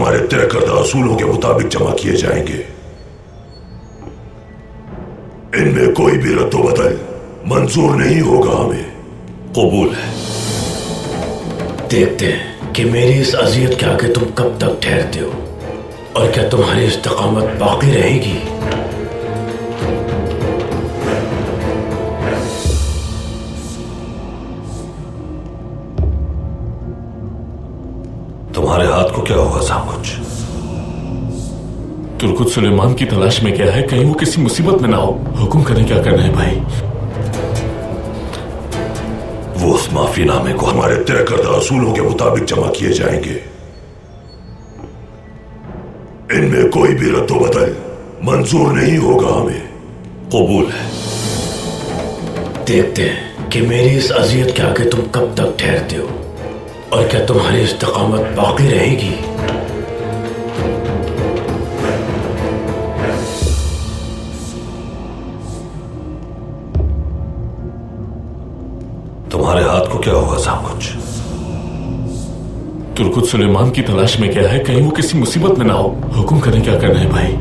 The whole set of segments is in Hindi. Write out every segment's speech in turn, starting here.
तुम्हारे तय करदा असूलों के मुताबिक जमा किए जाएंगे। इनमें कोई भी रद्दोबदल मंजूर नहीं होगा हमें। कबूल है। देखते हैं कि मेरी इस अजियत के आगे तुम कब तक ठहरते हो और क्या तुम्हारी इस्तकामत बाकी रहेगी। तुम्हारे हाथ को क्या हुआ सामुच? तुर्कुत सुलेमान की तलाश में क्या है, कहीं वो किसी मुसीबत में ना हो। हुक्म करें, क्या करना है भाई? वो उस माफीनामे को हमारे तय करदा असूलों के मुताबिक जमा किए जाएंगे। इनमें कोई भी रद्दोबदल मंजूर नहीं होगा हमें। कबूल है। देखते हैं कि मेरी इस अजियत के आगे तुम कब तक ठहरते हो और क्या तुम्हारी इस्तकामत बाकी रहेगी। तुम्हारे हाथ को क्या हुआ सामुच? तुर्कुत सुलेमान की तलाश में क्या है, कहीं वो किसी मुसीबत में ना हो। हुक्म करें, क्या करना है भाई?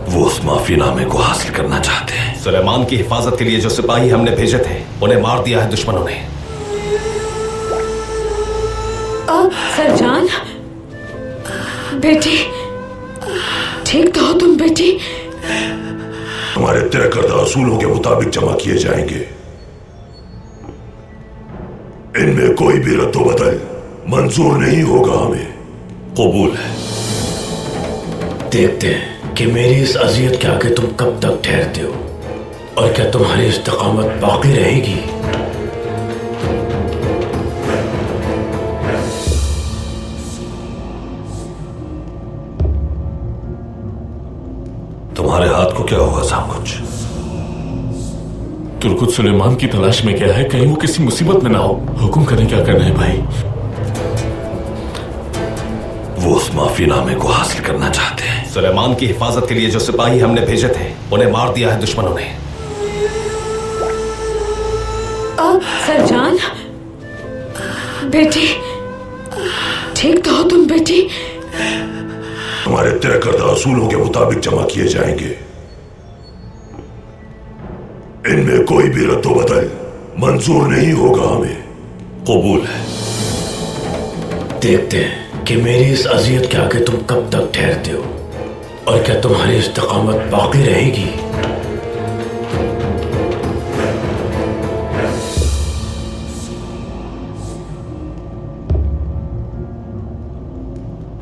वो उस माफीनामे को हासिल करना चाहते हैं। सुलेमान की हिफाजत के लिए जो सिपाही हमने भेजे थे उन्हें मार दिया है दुश्मनों ने। सरजान, बेटी, ठीक तो हो तुम बेटी? हमारे तय करदा असूलों के मुताबिक जमा किए जाएंगे। इनमें कोई भी रद्दोबदल मंजूर नहीं होगा हमें। कबूल है। देखते हैं कि मेरी इस अजियत के आगे तुम कब तक ठहरते हो और क्या तुम्हारी इस्तकामत बाकी रहेगी। तुम्हारे हाथ को क्या हुआ सामुच? तुर्कुत सुलेमान की तलाश में क्या है, कहीं वो किसी मुसीबत में ना हो। हुक्म करें, क्या करना है भाई? वो उस माफीनामे को हासिल करना चाहते हैं। सुलेमान की हिफाजत के लिए जो सिपाही हमने भेजे थे उन्हें मार दिया है दुश्मनों ने। सरजान, बेटी, ठीक तो हो तुम बेटी? हमारे तय करदा असूलों के मुताबिक जमा किए जाएंगे। इनमें कोई भी रद्दोबदल मंजूर नहीं होगा हमें। कबूल है। देखते हैं कि मेरी इस अजियत के आगे तुम कब तक ठहरते हो और क्या तुम्हारी इस्तकामत बाकी रहेगी।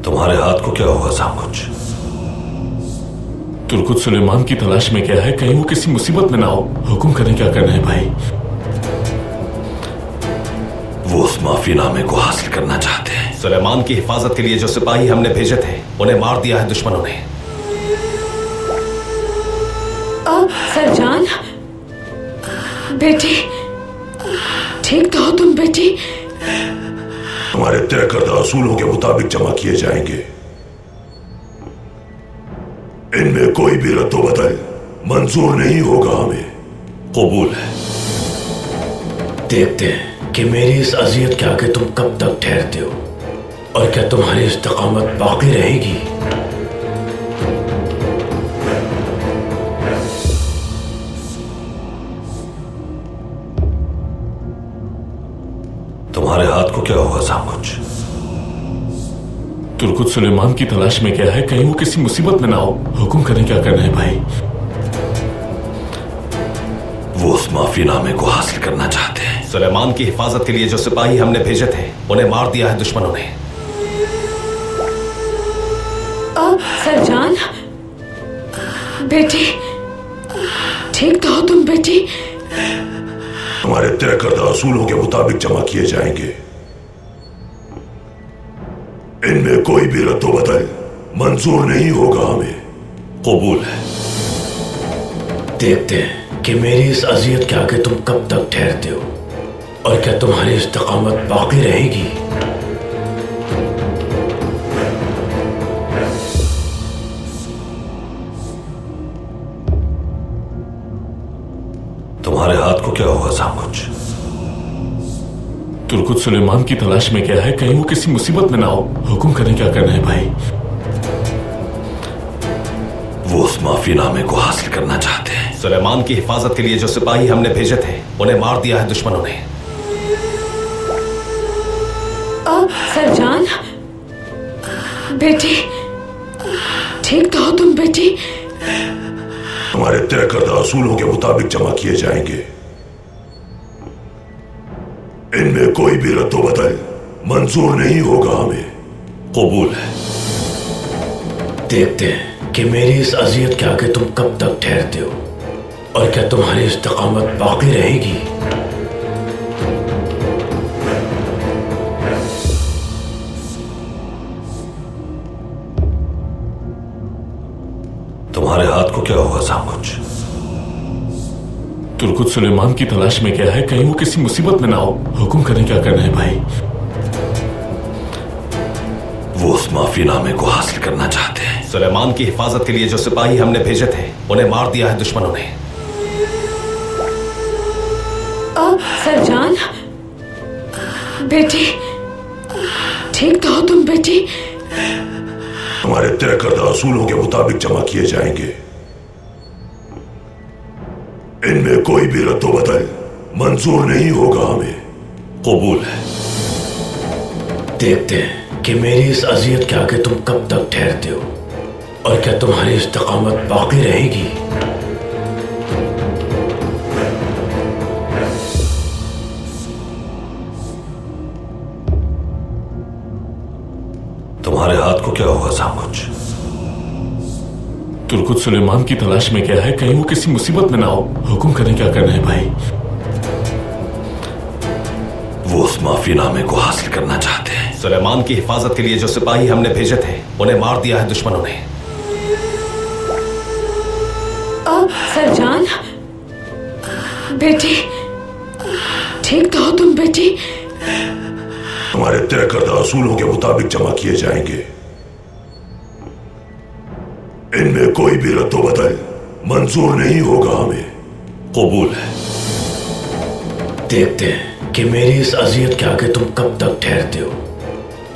तुम्हारे हाथ को क्या हुआ सामुच? तुर्कुत सुलेमान की तलाश में क्या है, कहीं वो किसी मुसीबत में ना हो। हुक्म करें, क्या करना है भाई? वो उस माफीनामे को हासिल करना चाहते हैं। सुलेमान की हिफाजत के लिए जो सिपाही हमने भेजे थे उन्हें मार दिया है दुश्मनों ने। सरजान, बेटी, ठीक तो हो तुम बेटी? हमारे तय करदा असूलों के मुताबिक जमा किए जाएंगे। इनमें कोई भी रद्दोबदल मंजूर नहीं होगा हमें। कबूल है। देखते हैं कि मेरी इस अजियत के आगे तुम कब तक ठहरते हो और क्या तुम्हारी इस्तकामत बाकी रहेगी। तुम्हारे हाथ को क्या हुआ सामुच? तुर्कुत सुलेमान की तलाश में क्या है, कहीं वो किसी मुसीबत में ना हो। हुक्म करें, क्या करना है भाई? वो उस माफीनामे को हासिल करना चाहते हैं। सुलेमान की हिफाजत के लिए जो सिपाही हमने भेजे थे उन्हें मार दिया है दुश्मनों ने। सरजान, बेटी, ठीक तो हो तुम बेटी? हमारे तय करदा असूलों के मुताबिक जमा किए जाएंगे। इनमें कोई भी रद्दोबदल मंजूर नहीं होगा हमें। कबूल है। देखते हैं कि मेरी इस अजियत के आगे तुम कब तक ठहरते हो और क्या तुम्हारी इस्तकामत बाकी रहेगी। तुम्हारे हाथ को क्या हुआ सामुच? तुर्कुत सुलेमान की तलाश में गया है, कहीं वो किसी मुसीबत में ना हो। हुक्म करें, क्या करना है भाई? वो उस माफीनामे को हासिल करना चाहते हैं। सुलेमान की हिफाजत के लिए जो सिपाही हमने भेजे थे उन्हें मार दिया है दुश्मनों ने। सरजान, बेटी, ठीक तो हो तुम बेटी? हमारे तय करदा असूलों के मुताबिक जमा किए जाएंगे। इनमें कोई भी रद्दोबदल मंजूर नहीं होगा हमें। कबूल है। देखते हैं कि मेरी इस अजियत के आगे तुम कब तक ठहरते हो और क्या तुम्हारी इस्तकामत बाकी रहेगी। तुम्हारे हाथ को क्या होगा साहब? कुछ तुर्कुत सुलेमान की तलाश में गया है, कहीं वो किसी मुसीबत में ना हो। हुक्म करें, क्या करना है भाई? वो उस माफीनामे को हासिल करना चाहते हैं। सुलेमान की हिफाजत के लिए जो सिपाही हमने भेजे थे उन्हें मार दिया है दुश्मनों ने। सरजान, बेटी, ठीक तो हो तुम बेटी? हमारे तय करदा असूलों के मुताबिक जमा किए जाएंगे। इनमें कोई भी रद्दोबदल मंजूर नहीं होगा हमें। कबूल है। देखते हैं कि मेरी इस अजियत के आगे तुम कब तक ठहरते हो और क्या तुम्हारी इस्तकामत बाकी रहेगी। तुम्हारे हाथ को क्या होगा साहब? कुछ तुर्कुत सुलेमान की तलाश में गया है, कहीं वो किसी मुसीबत में ना हो। हुक्म करें, क्या करना है भाई? वो उस माफीनामे को हासिल करना चाहते हैं। सुलेमान की हिफाजत के लिए जो सिपाही हमने भेजे थे उन्हें मार दिया है दुश्मनों ने। सरजान, बेटी, ठीक तो हो तुम बेटी? हमारे तय करदा असूलों के मुताबिक जमा किए जाएंगे। इनमें कोई भी रद्दोबदल मंजूर नहीं होगा हमें। कबूल है। देखते हैं कि मेरी इस अजियत के आगे तुम कब तक ठहरते हो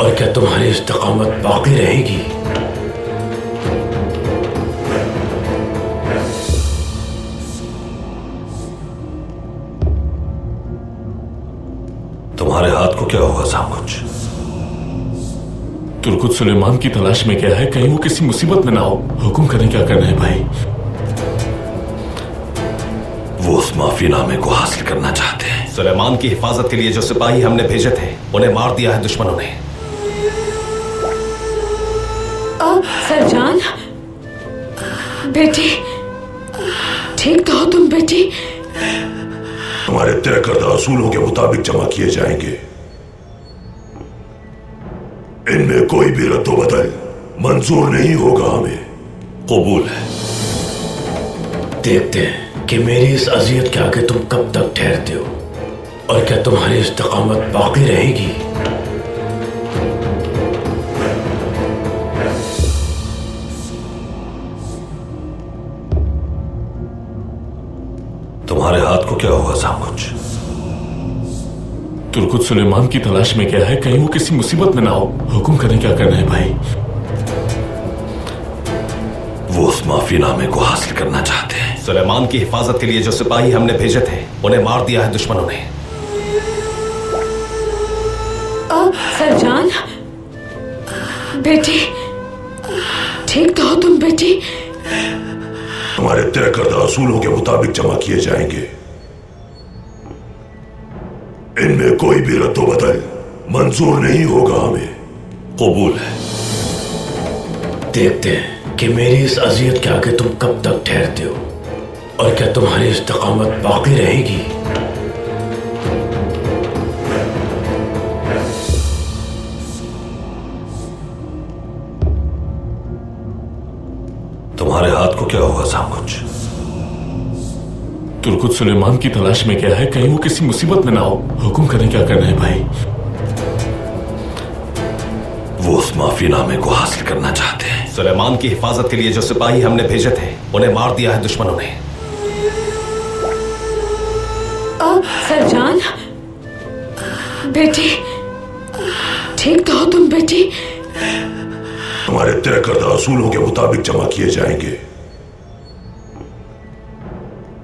और क्या तुम्हारी इस्तकामत बाकी रहेगी। तुम्हारे हाथ को क्या होगा साहब? कुछ तुर्कुत सुलेमान की तलाश में गया है, कहीं वो किसी मुसीबत में ना हो। हुक्म करें, क्या करना है भाई? वो उस माफीनामे को हासिल करना चाहते हैं। सुलेमान की हिफाजत के लिए जो सिपाही हमने भेजे थे उन्हें मार दिया है दुश्मनों ने। सरजान, बेटी, ठीक तो हो तुम बेटी? हमारे तय करदा असूलों के मुताबिक जमा किए जाएंगे। इनमें कोई भी रद्दोबदल मंजूर नहीं होगा हमें। कबूल है। देखते हैं कि मेरी इस अजियत के आगे तुम कब तक ठहरते हो और क्या तुम्हारी इस्तकामत बाकी रहेगी। तुम्हारे हाथ को क्या होगा साहब? कुछ तुर्कुत सुलेमान की तलाश में गया है, कहीं वो किसी मुसीबत में ना हो। हुक्म करें, क्या करना है भाई? वो उस माफीनामे को हासिल करना चाहते हैं। सुलेमान की हिफाजत के लिए जो सिपाही हमने भेजे थे उन्हें मार दिया है दुश्मनों ने। सरजान, बेटी, ठीक तो हो तुम बेटी? हमारे तय करदा असूलों के मुताबिक जमा किए जाएंगे। इनमें कोई भी रद्दोबदल मंजूर नहीं होगा हमें। कबूल है। देखते हैं कि मेरी इस अजियत के आगे तुम कब तक ठहरते हो और क्या तुम्हारी इस्तकामत बाकी रहेगी। तुम्हारे हाथ को क्या होगा साहब? कुछ तुर्कुत सुलेमान की तलाश में गया है, कहीं वो किसी मुसीबत में ना हो। हुक्म करें, क्या करना है भाई? वो उस माफीनामे को हासिल करना चाहते हैं। सुलेमान की हिफाजत के लिए जो सिपाही हमने भेजे थे उन्हें मार दिया है दुश्मनों ने। सरजान, बेटी, ठीक तो हो तुम बेटी? तुम्हारे तय करदा असूलों के मुताबिक जमा किए जाएंगे।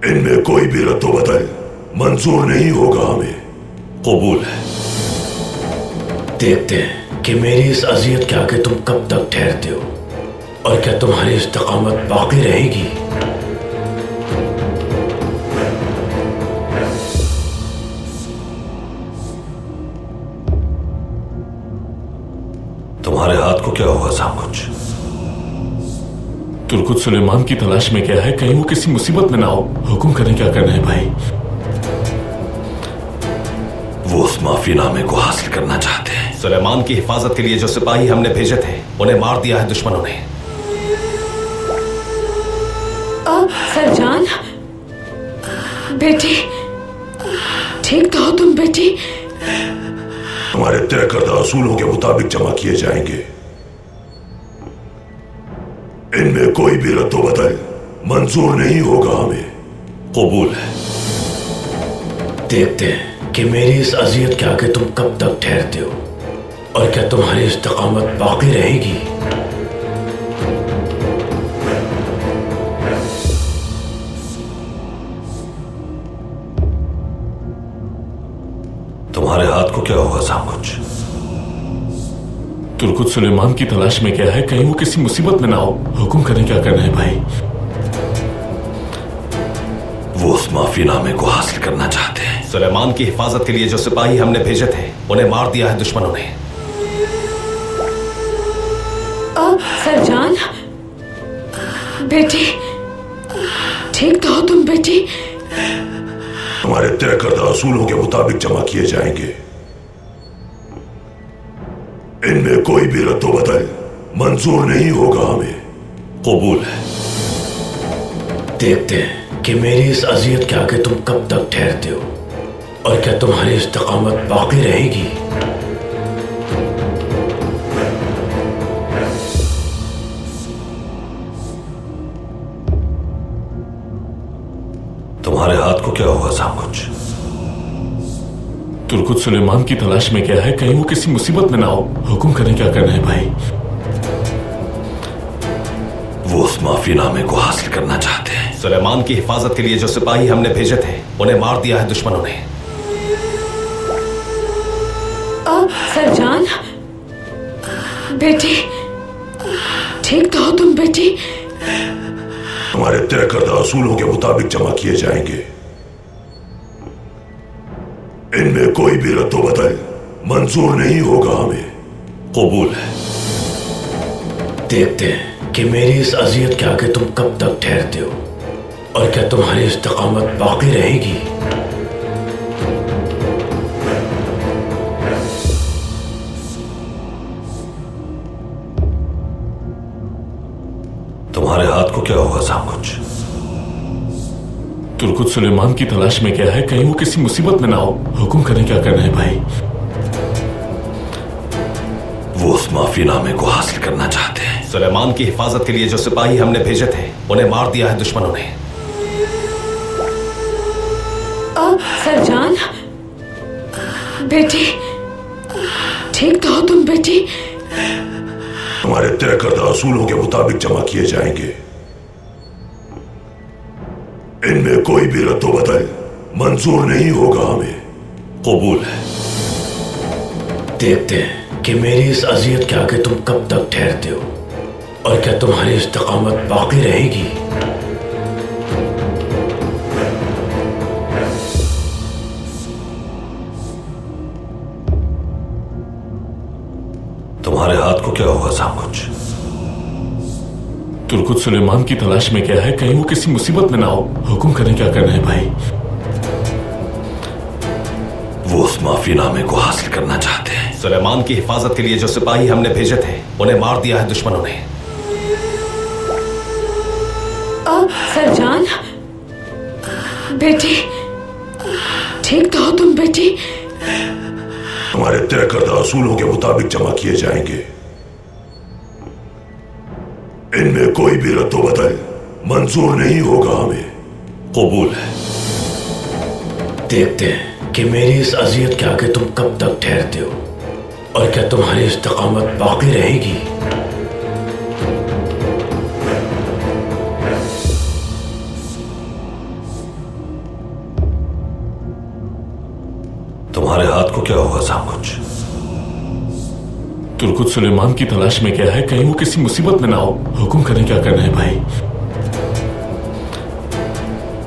इनमें कोई भी रद्दोबदल मंजूर नहीं होगा हमें। कबूल है। देखते हैं कि मेरी इस अजियत के आगे तुम कब तक ठहरते हो और क्या तुम्हारी इस्तकामत बाकी रहेगी। तुम्हारे हाथ को क्या हुआ साहब? कुछ तुर्कुत सुलेमान की तलाश में क्या है, कहीं वो किसी मुसीबत में ना हो। हुक्म करें, क्या करना है भाई? वो उस माफीनामे को हासिल करना चाहते हैं। सुलेमान की हिफाजत के लिए जो सिपाही हमने भेजे थे उन्हें मार दिया है दुश्मनों ने। सरजान, बेटी, ठीक तो हो तुम बेटी? तुम्हारे तय करदा असूलों के मुताबिक जमा किए जाएंगे। इनमें कोई भी रद्दोबदल मंजूर नहीं होगा हमें। कबूल है। देखते हैं कि मेरी इस अजियत के आगे तुम कब तक ठहरते हो और क्या तुम्हारी इस्तकामत बाकी रहेगी। तुम्हारे हाथ को क्या हुआ साहब? कुछ तुर्कुत सुलेमान की तलाश में क्या है, कहीं वो किसी मुसीबत में ना हो। हुक्म करें, क्या करना है भाई? वो उस माफीनामे को हासिल करना चाहते हैं। सुलेमान की हिफाजत के लिए जो सिपाही हमने भेजे थे उन्हें मार दिया है दुश्मनों ने। सरजान, बेटी, ठीक तो हो तुम बेटी? तुम्हारे तय करदा असूलों के मुताबिक जमा किए जाएंगे। इनमें कोई भी रद्दोबदल मंजूर नहीं होगा हमें। कबूल है। देखते हैं कि मेरी इस अजियत के आगे तुम कब तक ठहरते हो और क्या तुम्हारी इस्तकामत बाकी रहेगी। तुम्हारे हाथ को क्या हुआ साहब? कुछ तुर्कुत सुलेमान की तलाश में क्या है, कहीं वो किसी मुसीबत में ना हो। हुक्म करें, क्या करना है भाई? वो उस माफीनामे को हासिल करना चाहते हैं। सुलेमान की हिफाजत के लिए जो सिपाही हमने भेजे थे उन्हें मार दिया है दुश्मनों ने। सरजान, बेटी, ठीक तो हो तुम बेटी? तुम्हारे तय करदा असूलों के मुताबिक जमा किए जाएंगे। इनमें कोई भी रद्दोबदल मंजूर नहीं होगा हमें। कबूल है। देखते हैं कि मेरी इस अजियत के आगे तुम कब तक ठहरते हो और क्या तुम्हारी इस्तकामत बाकी रहेगी। तुम्हारे हाथ को क्या हुआ साहब? कुछ तुर्कुत सुलेमान की तलाश में क्या है, कहीं वो किसी मुसीबत में ना हो। हुक्म करें, क्या करना है भाई? वो उस माफीनामे को हासिल करना चाहते हैं। सुलेमान की हिफाजत के लिए जो सिपाही हमने भेजे थे उन्हें मार दिया है दुश्मनों ने। सरजान, बेटी, ठीक तो हो तुम बेटी? तुम्हारे तय करदा असूलों के मुताबिक जमा किए जाएंगे। इनमें कोई भी रद्दोबदल मंजूर नहीं होगा हमें। कबूल है। देखते हैं कि मेरी इस अजियत के आगे तुम कब तक ठहरते हो और क्या तुम्हारी इस्तकामत बाकी रहेगी। तुम्हारे हाथ को क्या हुआ साहब? कुछ तुर्कुत सुलेमान की तलाश में क्या है, कहीं वो किसी मुसीबत में ना हो। हुक्म करें, क्या करना है भाई? वो उस माफीनामे को हासिल करना चाहते हैं। सुलेमान की हिफाजत के लिए जो सिपाही हमने भेजे थे उन्हें मार दिया है दुश्मनों ने। सरजान, बेटी, ठीक तो हो तुम बेटी? तुम्हारे तय करदा असूलों के मुताबिक जमा किए जाएंगे। इनमें कोई भी रद्दोबदल मंजूर नहीं होगा हमें। कबूल है। देखते हैं कि मेरी इस अजियत के आगे तुम कब तक ठहरते हो, और क्या तुम्हारी इस्तकामत बाकी रहेगी? तुम्हारे हाथ को क्या हुआ साहब? कुछ तुर्कुत सुलेमान की तलाश में क्या है, कहीं वो किसी मुसीबत में ना हो। हुक्म करें, क्या करना है भाई?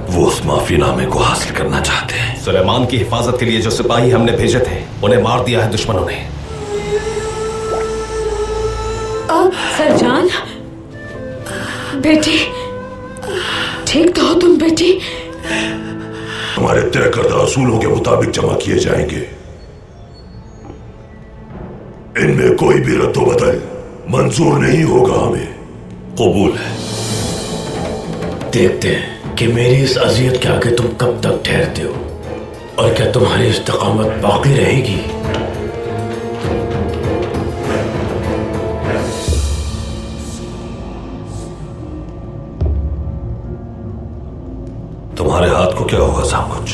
वो उस माफीनामे को हासिल करना चाहते हैं। सुलेमान की हिफाजत के लिए जो सिपाही हमने भेजे थे उन्हें मार दिया है दुश्मनों ने। सरजान, बेटी, ठीक तो हो तुम बेटी? हमारे तय करदा असूलों के मुताबिक जमा किए जाएंगे। इनमें कोई भी रद्दोबदल मंजूर नहीं होगा हमें। कबूल है। देखते हैं कि मेरी इस अजियत के आगे तुम कब तक ठहरते हो, और क्या तुम्हारी इस्तकामत बाकी रहेगी? तुम्हारे हाथ को क्या हुआ साहब? कुछ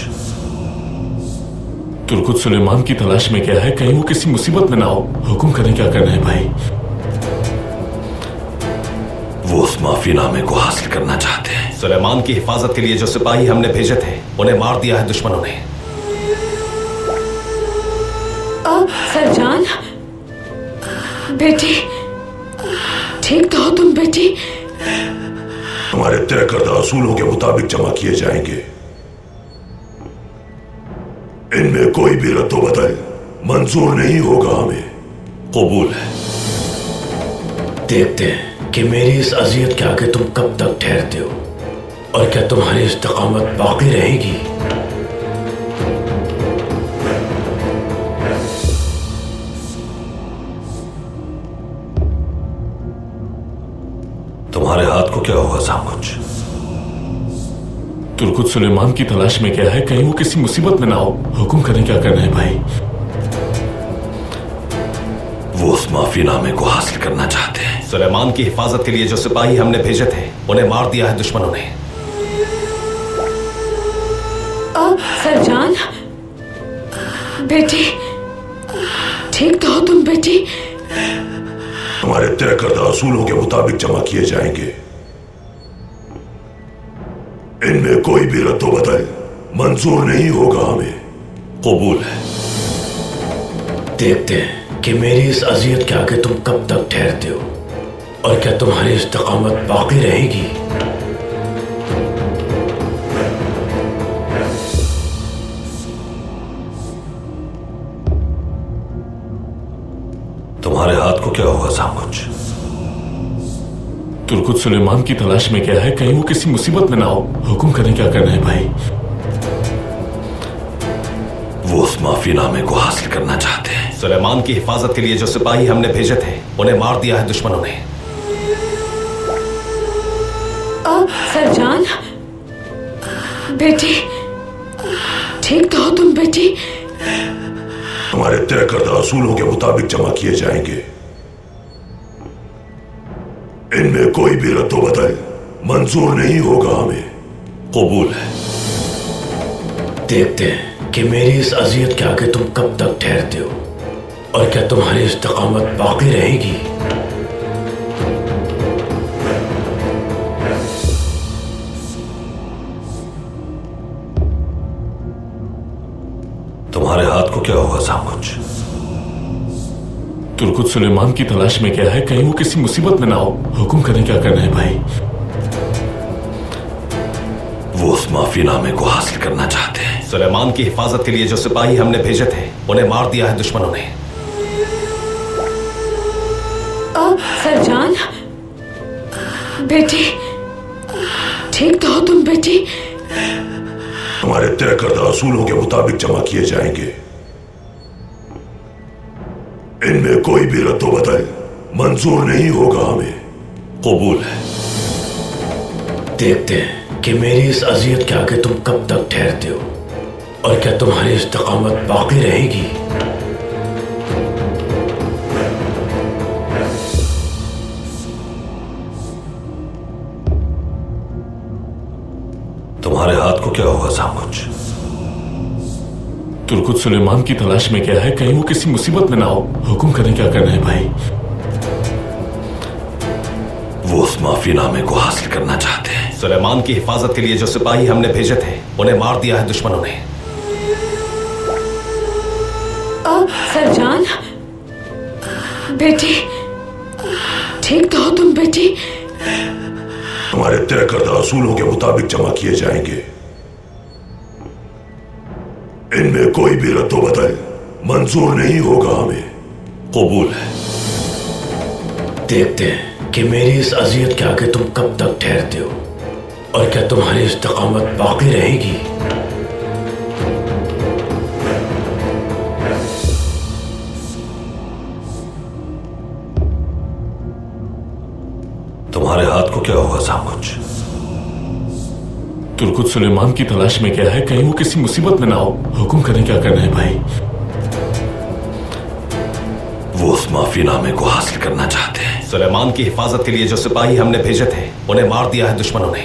तुर्कुत सुलेमान की तलाश में क्या है, कहीं वो किसी मुसीबत में ना हो। हुक्म करें, क्या करना है भाई? वो उस माफीनामे को हासिल करना चाहते हैं। सुलेमान की हिफाजत के लिए जो सिपाही हमने भेजे थे उन्हें मार दिया है दुश्मनों ने। सरजान, बेटी, ठीक तो हो तुम बेटी? हमारे तय करदा असूलों के मुताबिक जमा किए जाएंगे। इनमें कोई भी रद्दोबदल मंजूर नहीं होगा हमें। कबूल है। देखते हैं कि मेरी इस अजियत के आगे तुम कब तक ठहरते हो, और क्या तुम्हारी इस्तकामत बाकी रहेगी? तुम्हारे हाथ को क्या हुआ साहब? कुछ तुर्कुत सुलेमान की तलाश में क्या है, कहीं वो किसी मुसीबत में ना हो। हुक्म करें, क्या करना है भाई? वो उस माफीनामे को हासिल करना चाहते हैं। सुलेमान की हिफाजत के लिए जो सिपाही हमने भेजे थे उन्हें मार दिया है दुश्मनों ने। सरजान, बेटी, ठीक तो हो तुम बेटी? हमारे तय करदा असूलों के मुताबिक जमा किए जाएंगे। इनमें कोई भी रद्दोबदल मंजूर नहीं होगा हमें। कबूल है। देखते हैं कि मेरी इस अजियत के आगे तुम कब तक ठहरते हो, और क्या तुम्हारी इस्तकामत बाकी रहेगी? तुम्हारे हाथ को क्या हुआ साहब? कुछ तुर्कुत सुलेमान की तलाश में क्या है, कहीं वो किसी मुसीबत में ना हो। हुक्म करें, क्या करना है भाई? वो उस माफीनामे को हासिल करना चाहते हैं। सुलेमान की हिफाजत के लिए जो सिपाही हमने भेजे थे उन्हें मार दिया है दुश्मनों ने। सरजान, बेटी, ठीक तो हो तुम बेटी? हमारे तय करदा असूलों के मुताबिक जमा किए जाएंगे। इनमें कोई भी रद्दोबदल मंजूर नहीं होगा हमें। कबूल है। देखते हैं कि मेरी इस अजियत के आगे तुम कब तक ठहरते हो, और क्या तुम्हारी इस्तकामत बाकी रहेगी? तुम्हारे हाथ को क्या हुआ साहब? कुछ तुर्कुत सुलेमान की तलाश में क्या है, कहीं वो किसी मुसीबत में ना हो। हुक्म करें, क्या करना है भाई? वो उस माफीनामे को हासिल करना चाहते हैं। सुलेमान की हिफाजत के लिए जो सिपाही हमने भेजे थे उन्हें मार दिया है दुश्मनों ने। सरजान, बेटी, ठीक तो हो तुम बेटी? हमारे तय करदा असूलों के मुताबिक जमा किए जाएंगे। इनमें कोई भी रद्दोबदल मंजूर नहीं होगा हमें। कबूल है। देखते हैं कि मेरी इस अजियत के आगे तुम कब तक ठहरते हो, और क्या तुम्हारी इस्तकामत बाकी रहेगी? तुम्हारे हाथ को क्या हुआ साहब? कुछ तुर्कुत सुलेमान की तलाश में क्या है, कहीं वो किसी मुसीबत में ना हो। हुक्म करें, क्या करना है भाई? वो उस माफीनामे को हासिल करना चाहते हैं। सुलेमान की हिफाजत के लिए जो सिपाही हमने भेजे थे उन्हें मार दिया है दुश्मनों ने। सरजान, बेटी, ठीक तो हो तुम बेटी? हमारे तय करदा असूलों के मुताबिक जमा किए जाएंगे। इनमें कोई भी रद्दोबदल मंजूर नहीं होगा हमें। कबूल है। देखते हैं कि मेरी इस अजियत के आगे तुम कब तक ठहरते हो और क्या तुम्हारी इस्तकामत बाकी रहेगी। तुम्हारे हाथ को क्या होगा साहब? कुछ तुर्कुत सुलेमान की तलाश में क्या है, कहीं वो किसी मुसीबत में ना हो। हुक्म करें, क्या करना है भाई? वो उस माफीनामे को हासिल करना चाहते हैं। सुलेमान की हिफाजत के लिए जो सिपाही हमने भेजे थे उन्हें मार दिया है दुश्मनों ने।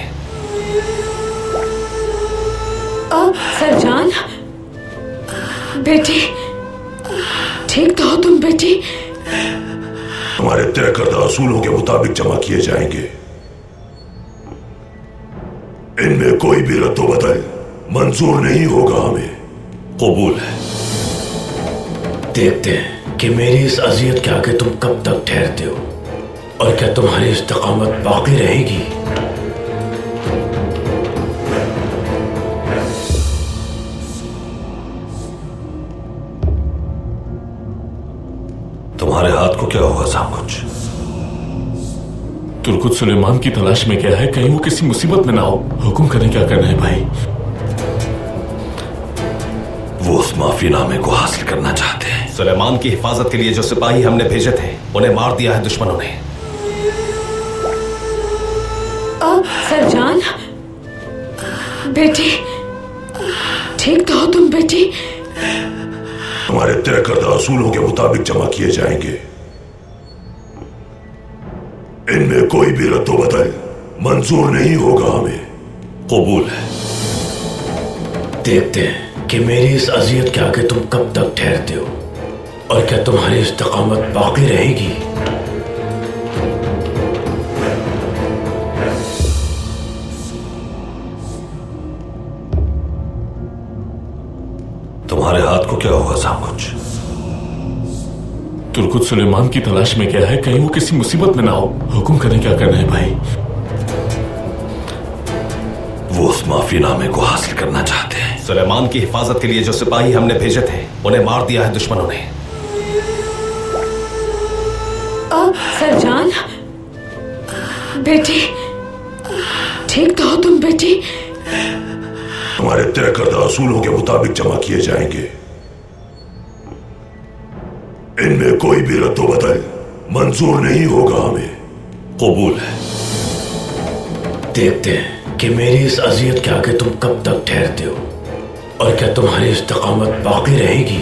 सरजान, बेटी, ठीक तो हो तुम बेटी? हमारे तय करदा असूलों के मुताबिक जमा किए जाएंगे। इनमें कोई भी रद्दोबदल मंजूर नहीं होगा हमें। कबूल है। देखते हैं कि मेरी इस अजियत के आगे तुम कब तक ठहरते हो और क्या तुम्हारी इस्तकामत बाकी रहेगी। तुम्हारे हाथ को क्या होगा साहब? कुछ तुर्कुत सुलेमान की तलाश में क्या है, कहीं वो किसी मुसीबत में ना हो। हुक्म करें, क्या करना है भाई? वो उस माफीनामे को हासिल करना चाहते हैं। सुलेमान की हिफाजत के लिए जो सिपाही हमने भेजे थे उन्हें मार दिया है दुश्मनों ने। सरजान, बेटी, ठीक तो हो तुम बेटी? हमारे तय करदा असूलों के मुताबिक जमा किए जाएंगे। इनमें कोई भी रद्दोबदल मंजूर नहीं होगा हमें। कबूल है। देखते हैं कि मेरी इस अजियत के आगे तुम कब तक ठहरते हो और क्या तुम्हारी इस्तकामत बाकी रहेगी। तुम्हारे हाथ को क्या होगा साहब? कुछ तुर्कुत सुलेमान की तलाश में क्या है, कहीं वो किसी मुसीबत में ना हो। हुक्म करें, क्या करना है भाई? वो उस माफीनामे को हासिल करना चाहते हैं। सुलेमान की हिफाजत के लिए जो सिपाही हमने भेजे थे उन्हें मार दिया है दुश्मनों ने। सरजान, बेटी, ठीक तो हो तुम बेटी? हमारे तय करदा असूलों के मुताबिक जमा किए जाएंगे। इनमें कोई भी रद्दोबदल मंजूर नहीं होगा हमें। कबूल है। देखते हैं कि मेरी इस अजियत के आगे तुम कब तक ठहरते हो और क्या तुम्हारी इस्तकामत बाकी रहेगी।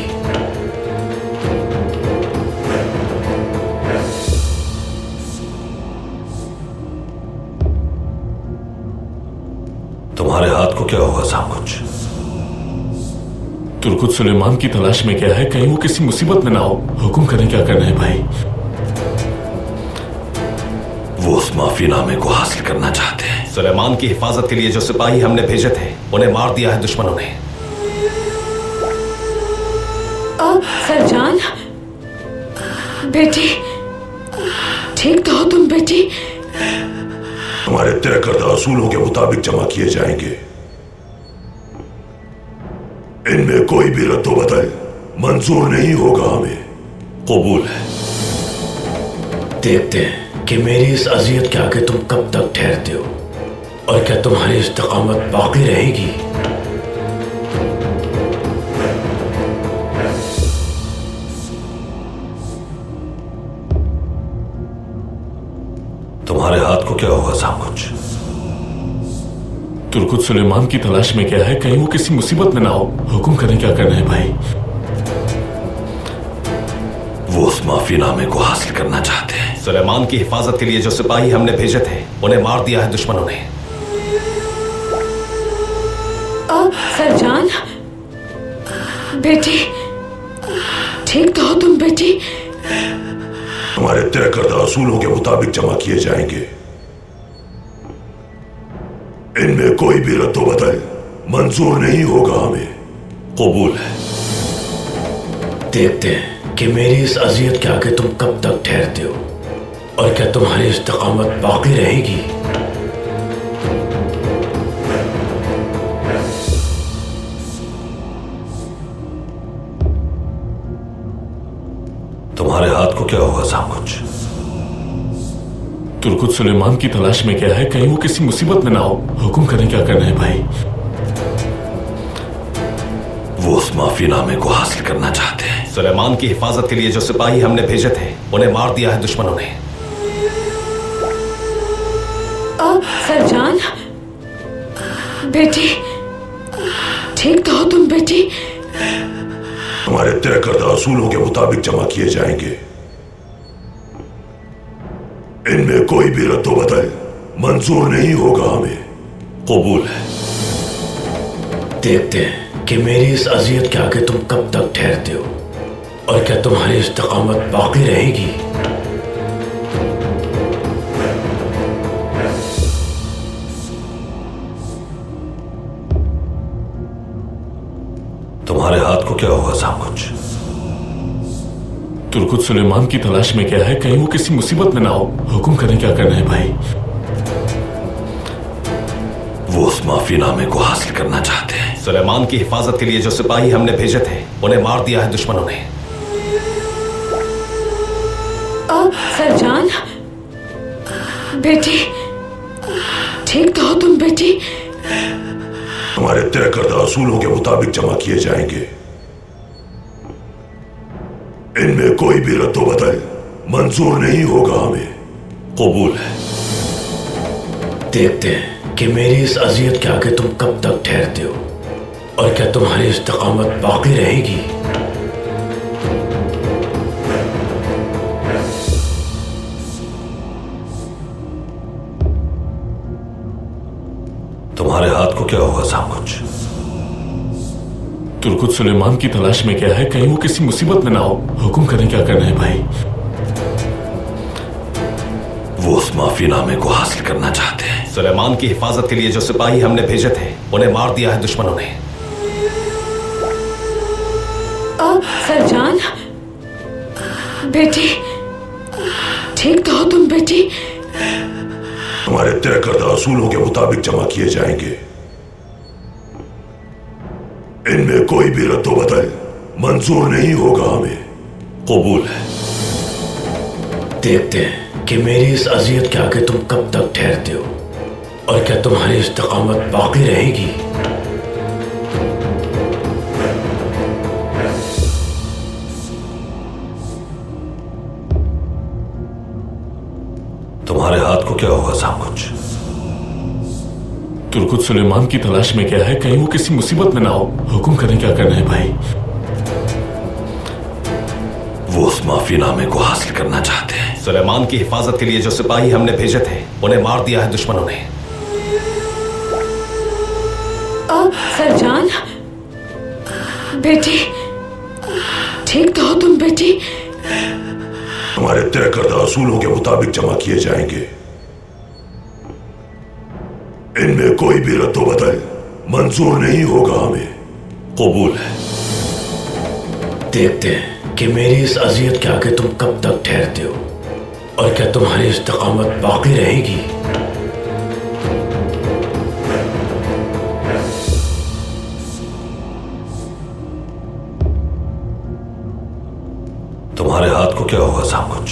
तुम्हारे हाथ को क्या होगा साहब? कुछ तुर्कुत सुलेमान की तलाश में क्या है, कहीं वो किसी मुसीबत में ना हो। हुक्म करें, क्या करना है भाई? वो उस माफीनामे को हासिल करना चाहते हैं। सुलेमान की हिफाजत के लिए जो सिपाही हमने भेजे थे उन्हें मार दिया है दुश्मनों ने। सरजान, बेटी, ठीक तो हो तुम बेटी? हमारे तय करदा असूलों के मुताबिक जमा किए जाएंगे। इनमें कोई भी रद्दोबदल मंजूर नहीं होगा हमें। कबूल है। देखते हैं कि मेरी इस अजियत के आगे तुम कब तक ठहरते हो और क्या तुम्हारी इस्तकामत बाकी रहेगी। तुम्हारे हाथ को क्या होगा साहब? कुछ तुर्कुत सुलेमान की तलाश में क्या है, कहीं वो किसी मुसीबत में ना हो। हुक्म करें, क्या करना है भाई? वो उस माफीनामे को हासिल करना चाहते हैं। सुलेमान की हिफाजत के लिए जो सिपाही हमने भेजे थे उन्हें मार दिया है दुश्मनों ने। सरजान, बेटी, ठीक तो हो तुम बेटी? हमारे तय करदा असूलों के मुताबिक जमा किए जाएंगे। इनमें कोई भी रद्दोबदल मंजूर नहीं होगा हमें। कबूल है। देखते हैं कि मेरी इस अजियत के आगे तुम कब तक ठहरते हो और क्या तुम्हारी इस्तकामत बाकी रहेगी। तुम्हारे हाथ को क्या हुआ साकुच? तुर्कुत सुलेमान की तलाश में क्या है, कहीं वो किसी मुसीबत में ना हो। हुक्म करें, क्या करना है भाई? वो उस माफीनामे को हासिल करना चाहते हैं। सुलेमान की हिफाजत के लिए जो सिपाही हमने भेजे थे उन्हें मार दिया है दुश्मनों ने। सरजान, बेटी, ठीक तो हो तुम बेटी? हमारे तय करदा असूलों के मुताबिक जमा किए जाएंगे। इनमें कोई भी रद्दोबदल मंजूर नहीं होगा हमें। कबूल है। देखते हैं कि मेरी इस अजियत के आगे तुम कब तक ठहरते हो और क्या तुम्हारी इस्तकामत बाकी रहेगी। तुम्हारे हाथ को क्या हुआ साकुच? तुर्कुत सुलेमान की तलाश में क्या है, कहीं वो किसी मुसीबत में ना हो। हुक्म करें, क्या करना है भाई? वो उस माफीनामे को हासिल करना चाहते हैं। सुलेमान की हिफाजत के लिए जो सिपाही हमने भेजे थे उन्हें मार दिया है दुश्मनों ने। सरजान, बेटी, ठीक तो हो तुम बेटी? हमारे तय करदा असूलों के मुताबिक जमा किए जाएंगे। इनमें कोई भी रद्दोबदल मंजूर नहीं होगा हमें। कबूल है। देखते हैं कि मेरी इस अजियत के आगे तुम कब तक ठहरते हो और क्या तुम्हारी इस्तकामत बाकी रहेगी। तुम्हारे हाथ को क्या हुआ साकुच? तुर्कुत सुलेमान की तलाश में क्या है, कहीं वो किसी मुसीबत में ना हो। हुक्म करें, क्या करना है भाई? वो उस माफीनामे को हासिल करना चाहते हैं। सुलेमान की हिफाजत के लिए जो सिपाही हमने भेजे थे उन्हें मार दिया है दुश्मनों ने। सरजान, बेटी, ठीक तो हो तुम बेटी? हमारे तय करदा असूलों के मुताबिक जमा किए जाएंगे। इनमें कोई भी रद्दोबदल मंजूर नहीं होगा हमें। कबूल है। देखते हैं कि मेरी इस अजियत के आगे तुम कब तक ठहरते हो और क्या तुम्हारी इस्तकामत बाकी रहेगी। तुम्हारे हाथ को क्या हुआ साकुच? तुर्कुत सुलेमान की तलाश में क्या है, कहीं वो किसी मुसीबत में ना हो। हुक्म करें, क्या करना है भाई? वो उस माफीनामे को हासिल करना चाहते हैं। सुलेमान की हिफाजत के लिए जो सिपाही हमने भेजे थे उन्हें मार दिया है दुश्मनों ने। सरजान, बेटी, ठीक तो हो तुम बेटी? हमारे तय करदा असूलों के मुताबिक जमा किए जाएंगे। इनमें कोई भी रद्दोबदल मंजूर नहीं होगा हमें। कबूल है। देखते हैं कि मेरी इस अजियत के आगे तुम कब तक ठहरते हो और क्या तुम्हारी इस्तकामत बाकी रहेगी। तुम्हारे हाथ को क्या हुआ साकुच?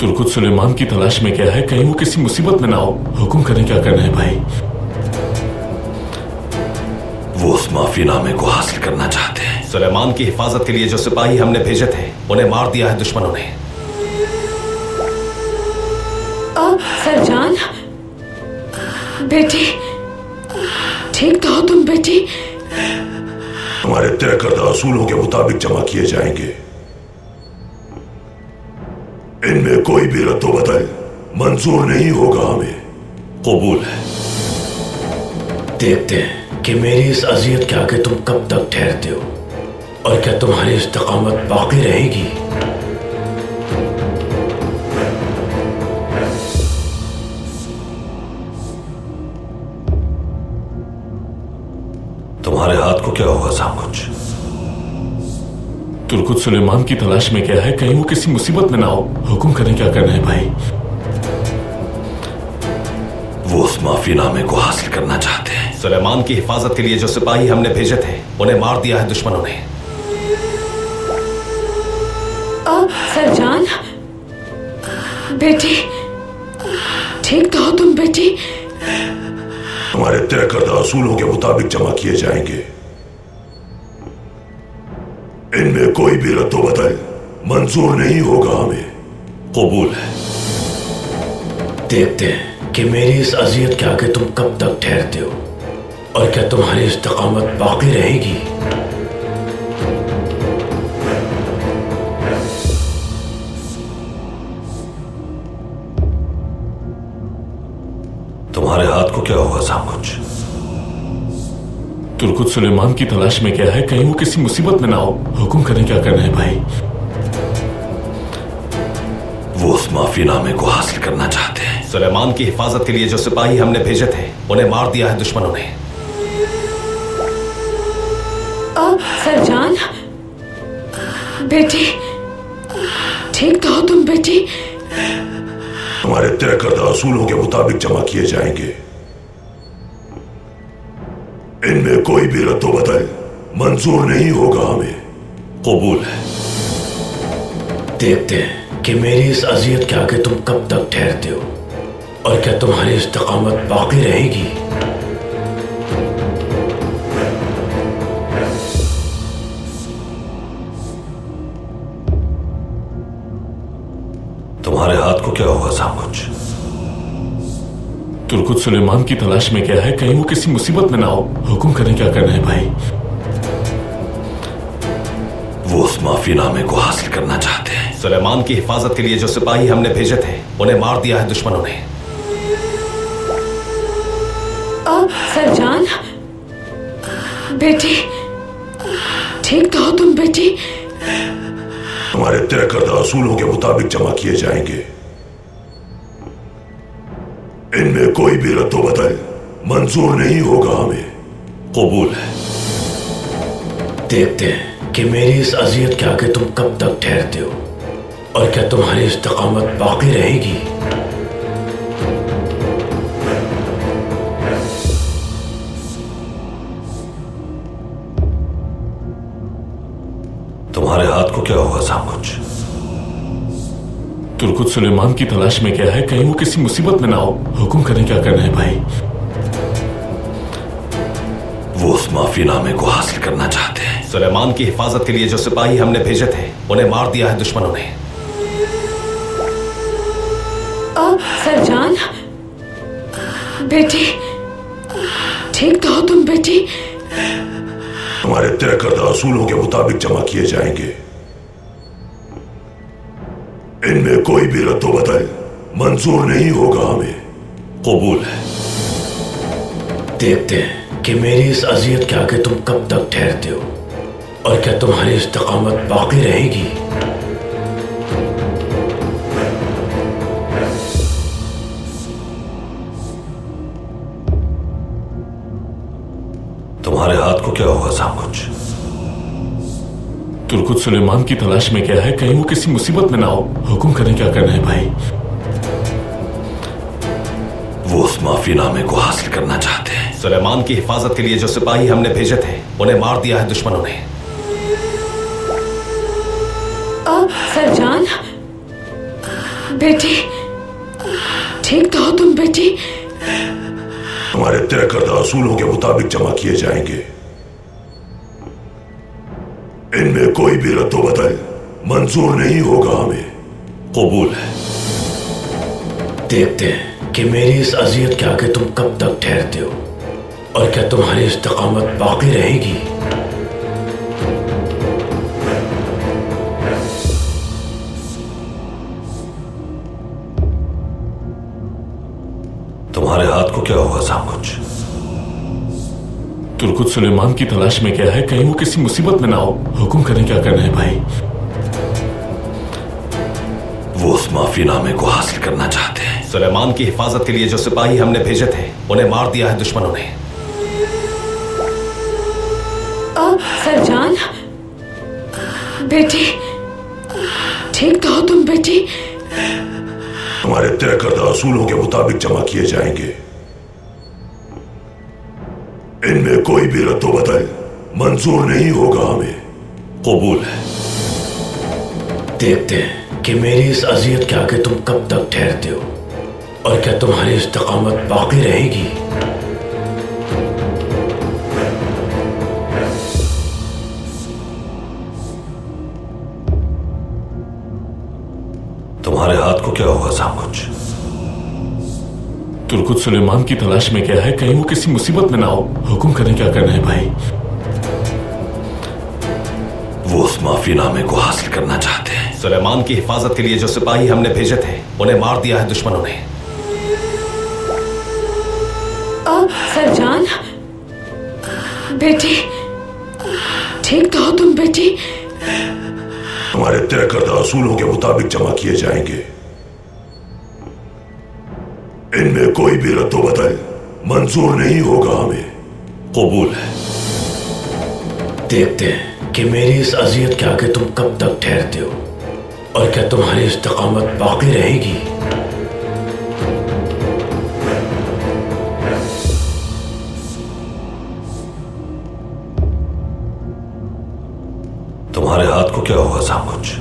तुर्कुत सुलेमान की तलाश में क्या है, कहीं वो किसी मुसीबत में ना हो। हुक्म करें, क्या करना है भाई? वो उस माफीनामे को हासिल करना चाहते हैं। सुलेमान की हिफाजत के लिए जो सिपाही हमने भेजे थे उन्हें मार दिया है दुश्मनों ने। सरजान, बेटी, ठीक तो हो तुम बेटी? हमारे तय करदा असूलों के मुताबिक जमा किए जाएंगे। इनमें कोई भी रद्दोबदल मंजूर नहीं होगा हमें। कबूल है। देखते हैं कि मेरी इस अजियत के आगे तुम कब तक ठहरते हो, और क्या तुम्हारी इस्तकामत बाकी रहेगी? तुम्हारे हाथ को क्या हुआ सब कुछ? तुर्कुत सुलेमान की तलाश में क्या है, कहीं वो किसी मुसीबत में ना हो। हुक्म करें, क्या करना है भाई? वो उस माफीनामे को हासिल करना चाहते हैं। सुलेमान की हिफाजत के लिए जो सिपाही हमने भेजे थे उन्हें मार दिया है दुश्मनों ने। सरजान, बेटी, ठीक तो हो तुम बेटी? हमारे तय करदा असूलों के मुताबिक जमा किए जाएंगे। इनमें कोई भी रद्दोबदल मंजूर नहीं होगा हमें। कबूल है। देखते हैं कि मेरी इस अजियत के आगे तुम कब तक ठहरते हो, और क्या तुम्हारी इस्तकामत बाकी रहेगी? तुम्हारे हाथ को क्या हुआ सब कुछ? तुर्कुत सुलेमान की तलाश में क्या है, कहीं वो किसी मुसीबत में ना हो। हुक्म करें, क्या करना है भाई? वो उस माफीनामे को हासिल करना चाहते हैं। सुलेमान की हिफाजत के लिए जो सिपाही हमने भेजे थे उन्हें मार दिया है दुश्मनों ने। सरजान, बेटी, ठीक तो हो तुम बेटी? हमारे तय करदा असूलों के मुताबिक जमा किए जाएंगे। इनमें कोई भी रद्दोबदल मंजूर नहीं होगा हमें। कबूल है। देखते हैं कि मेरी इस अजियत के आगे तुम कब तक ठहरते हो, और क्या तुम्हारी इस्तकामत बाकी रहेगी? तुम्हारे हाथ को क्या हुआ सब कुछ? तुर्कुत सुलेमान की तलाश में क्या है, कहीं वो किसी मुसीबत में ना हो। हुक्म करें, क्या करना है भाई? वो उस माफीनामे को हासिल करना चाहते हैं। सुलेमान की हिफाजत के लिए जो सिपाही हमने भेजे थे उन्हें मार दिया है दुश्मनों ने। सरजान, बेटी, ठीक तो हो तुम बेटी? हमारे तय करदा असूलों के मुताबिक जमा किए जाएंगे। इनमें कोई भी रद्दोबदल मंजूर नहीं होगा हमें। कबूल है। देखते हैं कि मेरी इस अजियत के आगे तुम कब तक ठहरते हो, और क्या तुम्हारी इस्तकामत बाकी रहेगी? तुम्हारे हाथ को क्या हुआ सब कुछ? तुर्कुत सुलेमान की तलाश में क्या है, कहीं वो किसी मुसीबत में ना हो। हुक्म करें, क्या करना है भाई? वो उस माफीनामे को हासिल करना चाहते हैं। सुलेमान की हिफाजत के लिए जो सिपाही हमने भेजे थे उन्हें मार दिया है दुश्मनों ने। सरजान, बेटी, ठीक तो हो तुम बेटी? हमारे तय करदा असूलों के मुताबिक जमा किए जाएंगे। इनमें कोई भी रद्दोबदल मंजूर नहीं होगा हमें। कबूल है। देखते हैं कि मेरी इस अजियत के आगे तुम कब तक ठहरते हो, और क्या तुम्हारी इस्तकामत बाकी रहेगी? तुम्हारे हाथ को क्या हुआ सब कुछ? तुर्कुत सुलेमान की तलाश में क्या है, कहीं वो किसी मुसीबत में ना हो। हुक्म करें, क्या करना है भाई? वो उस माफीनामे को हासिल करना चाहते हैं। सुलेमान की हिफाजत के लिए जो सिपाही हमने भेजे थे उन्हें मार दिया है दुश्मनों ने। सरजान, बेटी, ठीक तो हो तुम बेटी? हमारे तय करदा असूलों के मुताबिक जमा किए जाएंगे। इनमें कोई भी रद्दोबदल मंजूर नहीं होगा हमें। कबूल है। देखते हैं कि मेरी इस अजियत के आगे तुम कब तक ठहरते हो, और क्या तुम्हारी इस्तकामत बाकी रहेगी? तुम्हारे हाथ को क्या हुआ सब कुछ? तुर्कुत सुलेमान की तलाश में क्या है, कहीं वो किसी मुसीबत में ना हो। हुक्म करें, क्या करना है भाई? वो उस माफीनामे को हासिल करना चाहते हैं। सुलेमान की हिफाजत के लिए जो सिपाही हमने भेजे थे उन्हें मार दिया है दुश्मनों ने। सरजान, बेटी, ठीक तो हो तुम बेटी? हमारे तय करदा असूलों के मुताबिक जमा किए जाएंगे। इनमें कोई भी रद्दोबदल मंजूर नहीं होगा हमें। कबूल है। देखते हैं कि मेरी इस अजियत के आगे तुम कब तक ठहरते हो और क्या तुम्हारी इस्तकामत बाकी रहेगी। तुम्हारे हाथ को क्या होगा सब कुछ? तुर्कुत सुलेमान की तलाश में क्या है, कहीं वो किसी मुसीबत में ना हो। हुक्म करें, क्या करना है भाई? वो उस माफीनामे को हासिल करना चाहते हैं। सुलेमान की हिफाजत के लिए जो सिपाही हमने भेजे थे उन्हें मार दिया है दुश्मनों ने। सरजान, बेटी, ठीक तो हो तुम बेटी? हमारे तय करदा असूलों के मुताबिक जमा किए जाएंगे। इनमें कोई भी रद्दोबदल मंजूर नहीं होगा हमें। कबूल है। देखते हैं कि मेरी इस अजियत के आगे तुम कब तक ठहरते हो और क्या तुम्हारी इस्तकामत बाकी रहेगी। तुम्हारे हाथ को क्या होगा सब कुछ?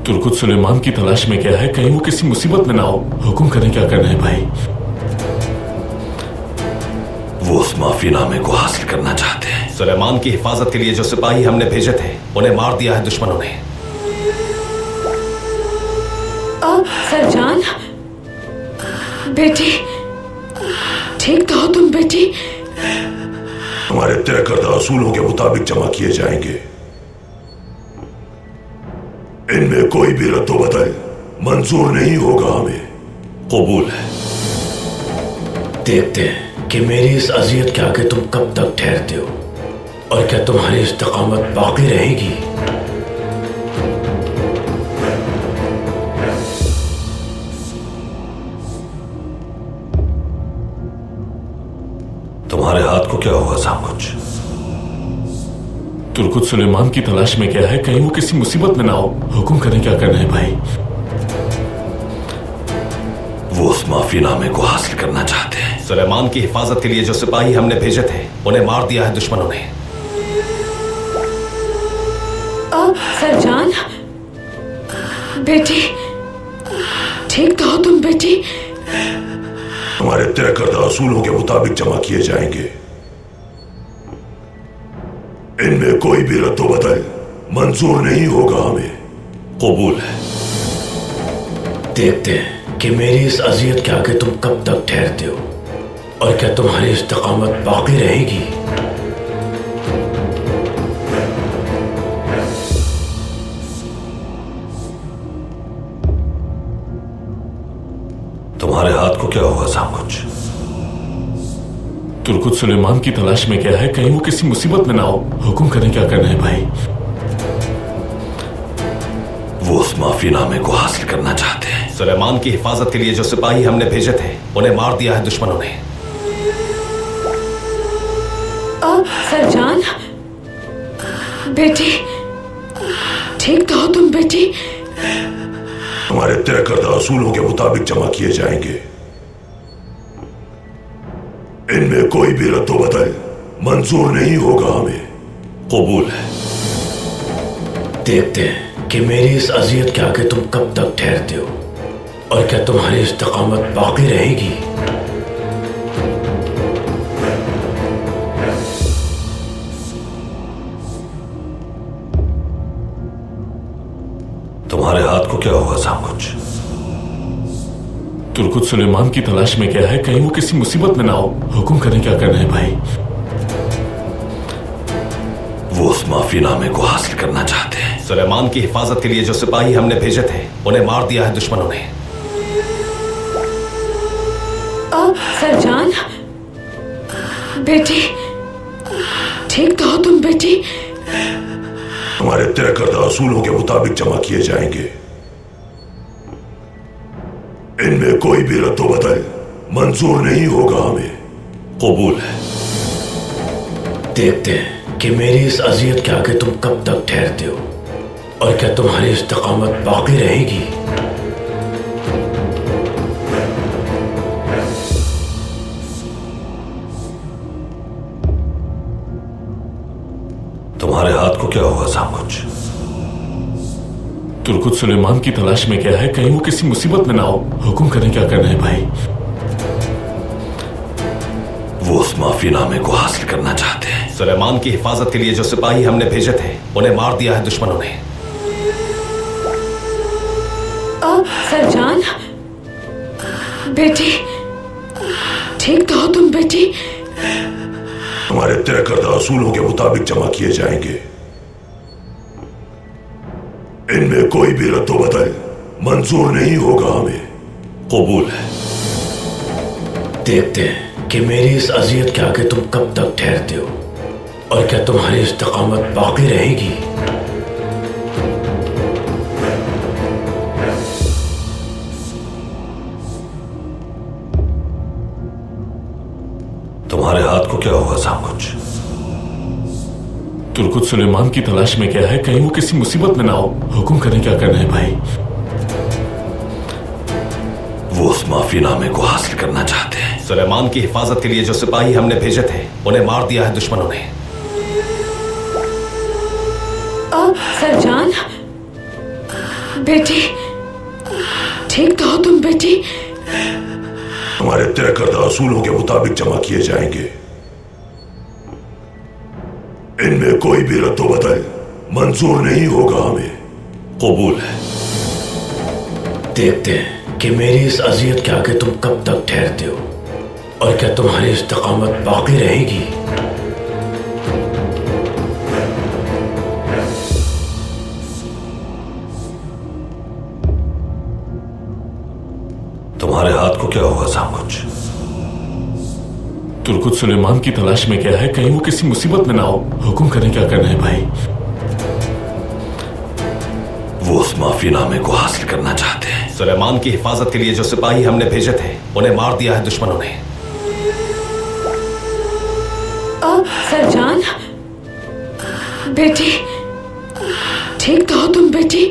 तुर्कुत सुलेमान की तलाश में क्या है, कहीं वो किसी मुसीबत में ना हो। हुक्म करें, क्या करना है भाई? वो उस माफीनामे को हासिल करना चाहते हैं। सुलेमान की हिफाजत के लिए जो सिपाही हमने भेजे थे उन्हें मार दिया है दुश्मनों ने। सरजान, बेटी, ठीक तो हो तुम बेटी? हमारे तय करदा असूलों के मुताबिक जमा किए जाएंगे। इनमें कोई भी रद्दोबदल मंजूर नहीं होगा हमें। कबूल है। देखते हैं कि मेरी इस अजियत के आगे तुम कब तक ठहरते हो और क्या तुम्हारी इस्तकामत बाकी रहेगी। तुम्हारे हाथ को क्या होगा सब कुछ? तुर्कुत सुलेमान की तलाश में क्या है, कहीं वो किसी मुसीबत में ना हो। हुक्म करें, क्या करना है भाई? वो उस माफीनामे को हासिल करना चाहते हैं। सुलेमान की हिफाजत के लिए जो सिपाही हमने भेजे थे उन्हें मार दिया है दुश्मनों ने। सरजान, बेटी, ठीक तो हो तुम बेटी? हमारे तय करदा असूलों के मुताबिक जमा किए जाएंगे। इनमें कोई भी रद्दोबदल मंजूर नहीं होगा हमें। कबूल है। देखते हैं कि मेरी इस अजियत के आगे तुम कब तक ठहरते हो और क्या तुम्हारी इस्तकामत बाकी रहेगी। तुम्हारे हाथ को क्या होगा सब कुछ? तुर्कुत सुलेमान की तलाश में क्या है, कहीं वो किसी मुसीबत में ना हो। हुक्म करें, क्या करना है भाई? वो उस माफीनामे को हासिल करना चाहते हैं। सुलेमान की हिफाजत के लिए जो सिपाही हमने भेजे थे उन्हें मार दिया है दुश्मनों ने। सरजान, बेटी, ठीक तो हो तुम बेटी? हमारे तय करदा असूलों के मुताबिक जमा किए जाएंगे। इनमें कोई भी रद्दोबदल मंजूर नहीं होगा हमें। कबूल है। देखते हैं कि मेरी इस अजियत के आगे तुम कब तक ठहरते हो और क्या तुम्हारी इस्तकामत बाकी रहेगी। तुम्हारे हाथ को क्या होगा सब कुछ? तुर्कुत सुलेमान की तलाश में क्या है, कहीं वो किसी मुसीबत में ना हो। हुक्म करें, क्या करना है भाई? वो उस माफीनामे को हासिल करना चाहते हैं। सुलेमान की हिफाजत के लिए जो सिपाही हमने भेजे थे उन्हें मार दिया है दुश्मनों ने। सरजान, बेटी, ठीक तो हो तुम बेटी? हमारे तय करदा असूलों के मुताबिक जमा किए जाएंगे। इनमें कोई भी रद्दोबदल मंजूर नहीं होगा हमें। कबूल है। देखते हैं कि मेरी इस अजियत के आगे तुम कब तक ठहरते हो और क्या तुम्हारी इस्तकामत बाकी रहेगी। तुम्हारे हाथ को क्या हुआ साकुच? तुर्कुत सुलेमान की तलाश में क्या है, कहीं वो किसी मुसीबत में ना हो। हुक्म करें क्या करना है भाई। वो उस माफीनामे को हासिल करना चाहते हैं। सुलेमान की हिफाजत के लिए जो सिपाही हमने भेजे थे उन्हें मार दिया है दुश्मनों ने। सरजान, बेटी, ठीक तो हो तुम बेटी? हमारे तय करदा असूलों के मुताबिक जमा किए जाएंगे। इनमें कोई भी रद्दोबदल मंजूर नहीं होगा हमें। कबूल है। देखते हैं कि मेरी इस अजियत के आगे तुम कब तक ठहरते हो और क्या तुम्हारी इस्तकामत बाकी रहेगी। तुम्हारे हाथ को क्या हुआ साकुच? तुर्कुत सुलेमान की तलाश में क्या है, कहीं वो किसी मुसीबत में ना हो। हुक्म करें क्या करना है भाई। वो उस माफीनामे को हासिल करना चाहते हैं। सुलेमान की हिफाजत के लिए जो सिपाही हमने भेजे थे उन्हें मार दिया है दुश्मनों ने। सरजान, बेटी, ठीक तो हो तुम बेटी? हमारे तय करदा असूलों के मुताबिक जमा किए जाएंगे। इनमें कोई भी रद्दोबदल मंजूर नहीं होगा हमें। कबूल है। देखते हैं कि मेरी इस अजियत के आगे तुम कब तक ठहरते हो और क्या तुम्हारी इस्तकामत बाकी रहेगी। तुम्हारे हाथ को क्या हुआ साकुच? तुर्कुत सुलेमान की तलाश में क्या है, कहीं वो किसी मुसीबत में ना हो। हुक्म करें क्या करना है भाई। वो उस माफीनामे को हासिल करना चाहते हैं। सुलेमान की हिफाजत के लिए जो सिपाही हमने भेजे थे उन्हें मार दिया है दुश्मनों ने। सरजान, बेटी, ठीक तो हो तुम बेटी?